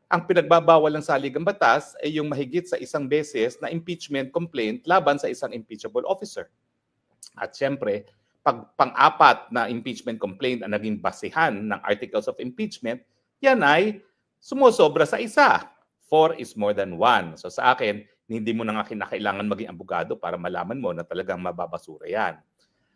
ang pinagbabawal ng saligang batas ay yung mahigit sa isang beses na impeachment complaint laban sa isang impeachable officer. At syempre, pag pang-apat na impeachment complaint ang naging basihan ng articles of impeachment, yan ay sumusobra sa isa. 4 is more than 1. So sa akin, hindi mo na nga kinakailangan maging abogado para malaman mo na talagang mababasura yan.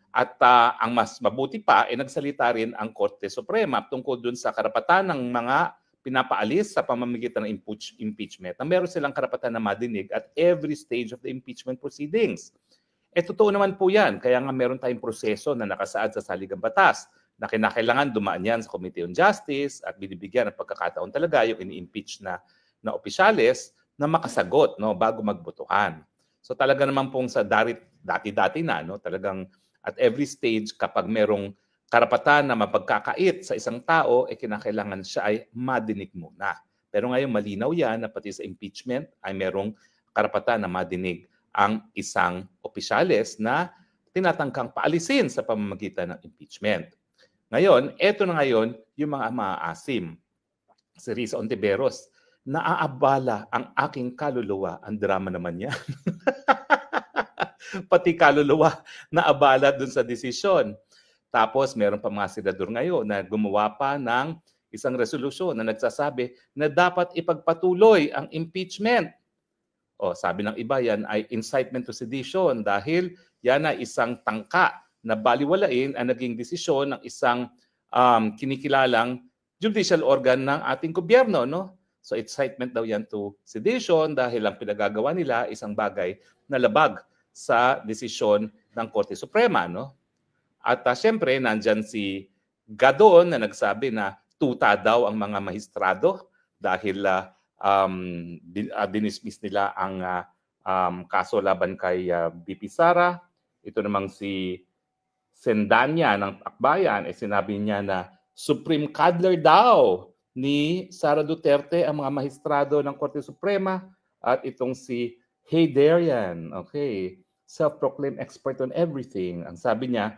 At ang mas mabuti pa, nagsalita rin ang Korte Suprema tungkol dun sa karapatan ng mga pinapaalis sa pamamagitan ng impeachment na meron silang karapatan na madinig at every stage of the impeachment proceedings. Totoo naman po yan. Kaya nga meron tayong proseso na nakasaad sa saligang batas na kinakailangan dumaan yan sa Committee on Justice at binibigyan ng pagkakataon talaga yung ini-impeach na opisyales na makasagot bago magbotohan. So talaga naman pong sa dati-dati na, talagang at every stage kapag merong karapatan na mapagkakait sa isang tao, kinakailangan siya ay madinig muna. Pero ngayon malinaw yan na pati sa impeachment ay merong karapatan na madinig ang isang opisyales na tinatangkang paalisin sa pamamagitan ng impeachment. Ngayon, eto na ngayon yung mga maaasim. Si Risa Ontiveros, naaabala ang aking kaluluwa. Ang drama naman yan. Pati kaluluwa naabala dun sa desisyon. Tapos meron pa mga senador ngayon na gumawa pa ng isang resolusyon na nagsasabi na dapat ipagpatuloy ang impeachment. Sabi ng iba yan ay incitement to sedition dahil yan ay isang tangka na baliwalain ang naging desisyon ng isang kinikilalang judicial organ ng ating gobyerno. So incitement daw yan to sedition dahil ang pinagagawa nila isang bagay na labag sa desisyon ng Korte Suprema. At syempre, nandyan si Gadon na nagsabi na tuta daw ang mga mahistrado dahil dinismiss nila ang kaso laban kay BP Sara. Ito namang si Sendanya ng Akbayan, sinabi niya na Supreme Cuddler daw ni Sara Duterte ang mga mahistrado ng Korte Suprema. At itong si Heydarian, self-proclaimed expert on everything. Ang sabi niya,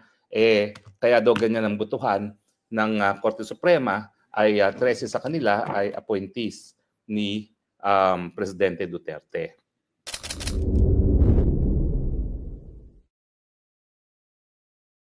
kaya daw ganyan ang butuhan ng Korte Suprema ay 13 sa kanila ay appointees ni Presidente Duterte.